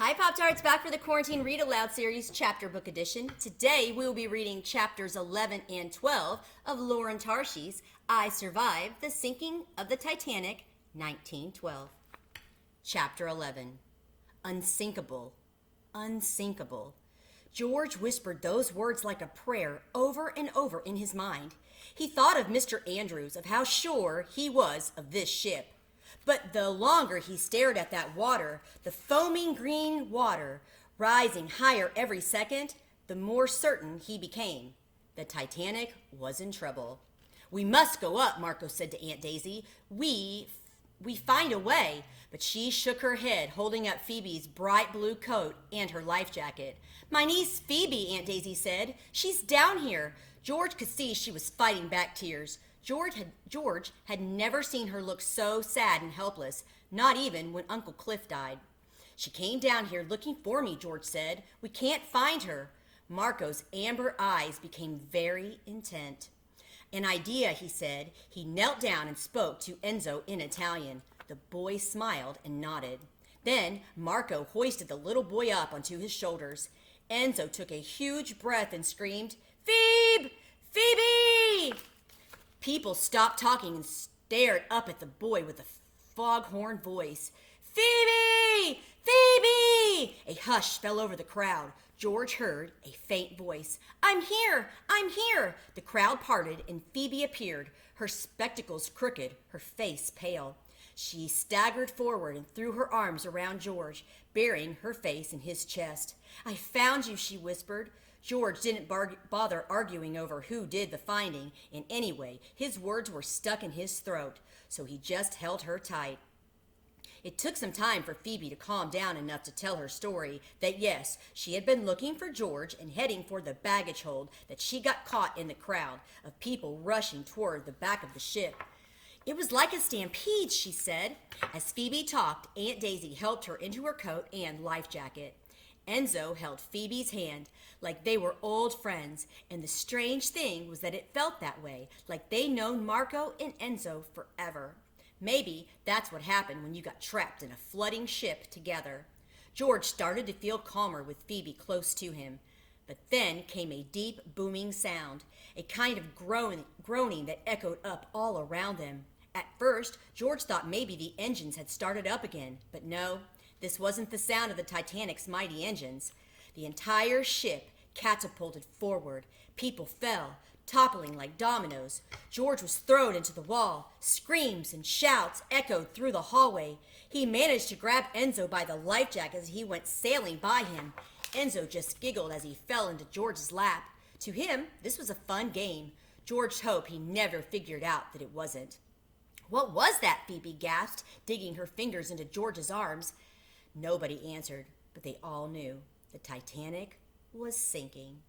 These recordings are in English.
Hi, Pop-Tarts, back for the Quarantine Read Aloud series, chapter book edition. Today, we will be reading chapters 11 and 12 of Lauren Tarshis' I Survived the Sinking of the Titanic, 1912. Chapter 11, Unsinkable. Unsinkable. George whispered those words like a prayer over and over in his mind. He thought of Mr. Andrews, of how sure he was of this ship. But the longer he stared at that water, the foaming green water, rising higher every second, the more certain he became. The Titanic was in trouble. "We must go up," Marco said to Aunt Daisy. We find a way." But she shook her head, holding up Phoebe's bright blue coat and her life jacket. "My niece Phoebe," Aunt Daisy said. "She's down here." George could see she was fighting back tears. George had never seen her look so sad and helpless, not even when Uncle Cliff died. "She came down here looking for me," George said. "We can't find her." Marco's amber eyes became very intent. "An idea," he said. He knelt down and spoke to Enzo in Italian. The boy smiled and nodded. Then Marco hoisted the little boy up onto his shoulders. Enzo took a huge breath and screamed, "Phoebe! Phoebe!" People stopped talking and stared up at the boy with a foghorn voice. "Phoebe! Phoebe!" A hush fell over the crowd. George heard a faint voice. "I'm here! I'm here!" The crowd parted and Phoebe appeared, her spectacles crooked, her face pale. She staggered forward and threw her arms around George, burying her face in his chest. "I found you," she whispered. George didn't bother arguing over who did the finding, and anyway, his words were stuck in his throat, so he just held her tight. It took some time for Phoebe to calm down enough to tell her story, that yes, she had been looking for George and heading for the baggage hold, that she got caught in the crowd of people rushing toward the back of the ship. "It was like a stampede," she said. As Phoebe talked, Aunt Daisy helped her into her coat and life jacket. Enzo held Phoebe's hand like they were old friends, and the strange thing was that it felt that way, like they'd known Marco and Enzo forever. Maybe that's what happened when you got trapped in a flooding ship together. George started to feel calmer with Phoebe close to him. But then came a deep, booming sound, a kind of groaning that echoed up all around them. At first, George thought maybe the engines had started up again, but no. This wasn't the sound of the Titanic's mighty engines. The entire ship catapulted forward. People fell, toppling like dominoes. George was thrown into the wall. Screams and shouts echoed through the hallway. He managed to grab Enzo by the life jacket as he went sailing by him. Enzo just giggled as he fell into George's lap. To him, this was a fun game. George hoped he never figured out that it wasn't. "What was that?" Phoebe gasped, digging her fingers into George's arms. Nobody answered, but they all knew. The Titanic was sinking.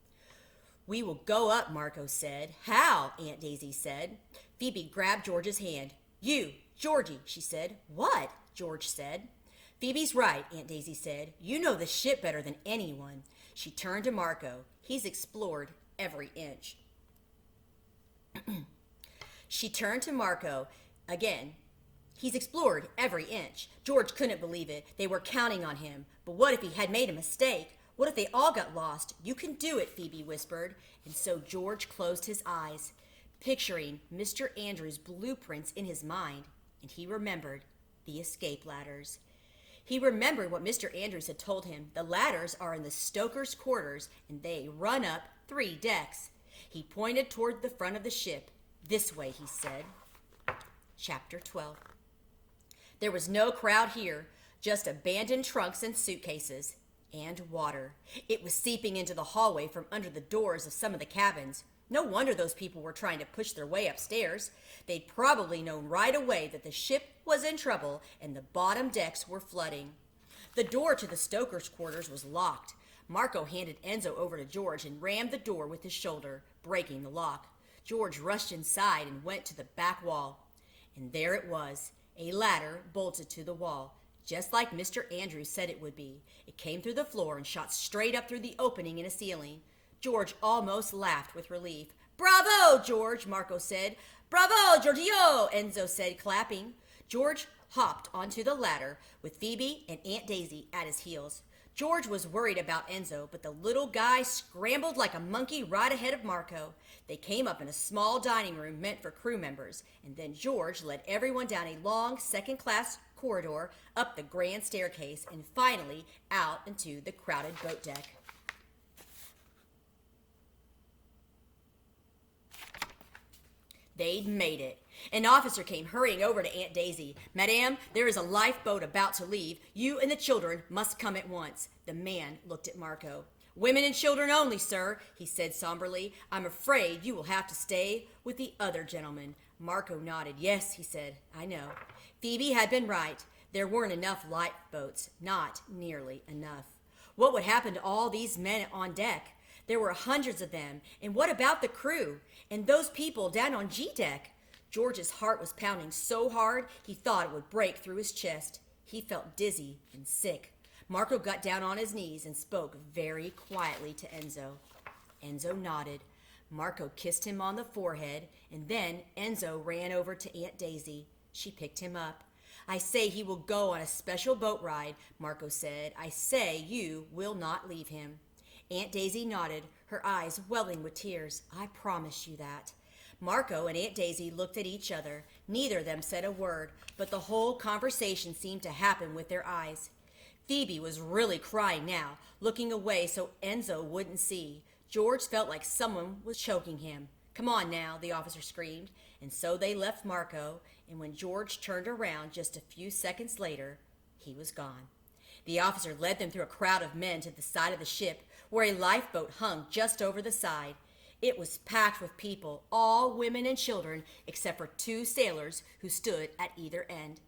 "We will go up," Marco said. "How?" Aunt Daisy said. Phoebe grabbed George's hand. "You, Georgie," she said. "What?" George said. "Phoebe's right," Aunt Daisy said. "You know the ship better than anyone." She turned to Marco. He's explored every inch. She turned to Marco again. "He's explored every inch." George couldn't believe it. They were counting on him. But what if he had made a mistake? What if they all got lost? "You can do it," Phoebe whispered. And so George closed his eyes, picturing Mr. Andrews' blueprints in his mind, and he remembered the escape ladders. He remembered what Mr. Andrews had told him. The ladders are in the stoker's quarters, and they run up 3 decks. He pointed toward the front of the ship. "This way," he said. Chapter 12. There was no crowd here, just abandoned trunks and suitcases, and water. It was seeping into the hallway from under the doors of some of the cabins. No wonder those people were trying to push their way upstairs. They'd probably known right away that the ship was in trouble and the bottom decks were flooding. The door to the stoker's quarters was locked. Marco handed Enzo over to George and rammed the door with his shoulder, breaking the lock. George rushed inside and went to the back wall. And there it was, a ladder bolted to the wall, just like Mr. Andrews said it would be. It came through the floor and shot straight up through the opening in a ceiling. George almost laughed with relief. "Bravo, George," Marco said. "Bravo, Giorgio," Enzo said, clapping. George hopped onto the ladder with Phoebe and Aunt Daisy at his heels. George was worried about Enzo, but the little guy scrambled like a monkey right ahead of Marco. They came up in a small dining room meant for crew members, and then George led everyone down a long second-class corridor, up the grand staircase, and finally out into the crowded boat deck. They'd made it. An officer came hurrying over to Aunt Daisy. "Madame, there is a lifeboat about to leave. You and the children must come at once." The man looked at Marco. "Women and children only, sir," he said somberly. "I'm afraid you will have to stay with the other gentleman." Marco nodded. "Yes," he said, "I know." Phoebe had been right. There weren't enough lifeboats. Not nearly enough. What would happen to all these men on deck? There were hundreds of them. And what about the crew? And those people down on G-deck? George's heart was pounding so hard he thought it would break through his chest. He felt dizzy and sick. Marco got down on his knees and spoke very quietly to Enzo. Enzo nodded. Marco kissed him on the forehead, and then Enzo ran over to Aunt Daisy. She picked him up. "I say he will go on a special boat ride," Marco said. "I say you will not leave him." Aunt Daisy nodded, her eyes welling with tears. "I promise you that." Marco and Aunt Daisy looked at each other. Neither of them said a word, but the whole conversation seemed to happen with their eyes. Phoebe was really crying now, looking away so Enzo wouldn't see. George felt like someone was choking him. "Come on now," the officer screamed. And so they left Marco, and when George turned around just a few seconds later, he was gone. The officer led them through a crowd of men to the side of the ship, where a lifeboat hung just over the side. It was packed with people, all women and children, except for 2 sailors who stood at either end.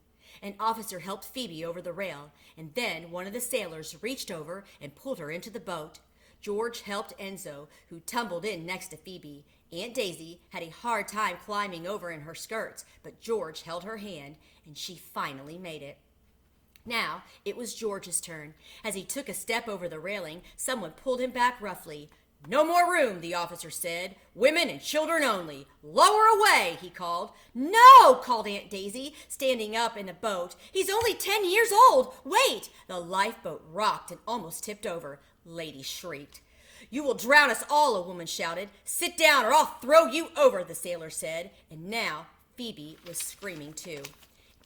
An officer helped Phoebe over the rail, and then one of the sailors reached over and pulled her into the boat. George helped Enzo, who tumbled in next to Phoebe. Aunt Daisy had a hard time climbing over in her skirts, but George held her hand, and she finally made it. Now it was George's turn. As he took a step over the railing, someone pulled him back roughly. "No more room," the officer said. "Women and children only. Lower away," he called. "No," called Aunt Daisy, standing up in the boat. "He's only 10 years old. Wait." The lifeboat rocked and almost tipped over. Lady shrieked. "You will drown us all," a woman shouted. "Sit down or I'll throw you over," the sailor said. And now Phoebe was screaming too.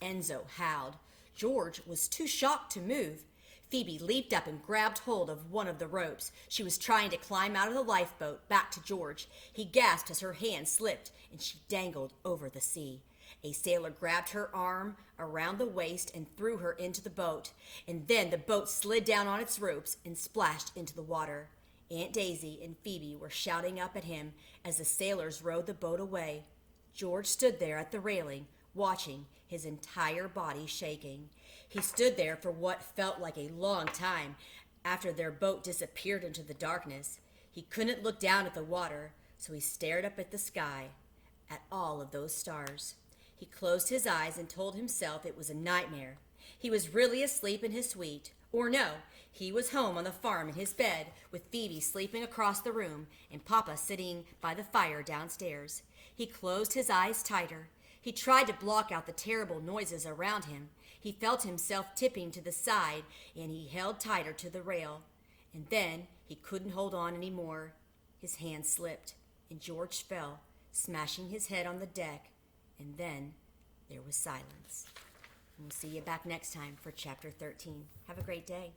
Enzo howled. George was too shocked to move. Phoebe leaped up and grabbed hold of one of the ropes. She was trying to climb out of the lifeboat back to George. He gasped as her hand slipped and she dangled over the sea. A sailor grabbed her arm around the waist and threw her into the boat. And then the boat slid down on its ropes and splashed into the water. Aunt Daisy and Phoebe were shouting up at him as the sailors rowed the boat away. George stood there at the railing, watching, his entire body shaking. He stood there for what felt like a long time after their boat disappeared into the darkness. He couldn't look down at the water, so he stared up at the sky, at all of those stars. He closed his eyes and told himself it was a nightmare. He was really asleep in his suite. Or no, he was home on the farm in his bed, with Phoebe sleeping across the room and Papa sitting by the fire downstairs. He closed his eyes tighter. He tried to block out the terrible noises around him. He felt himself tipping to the side, and he held tighter to the rail. And then he couldn't hold on any more. His hand slipped, and George fell, smashing his head on the deck. And then there was silence. And we'll see you back next time for Chapter 13. Have a great day.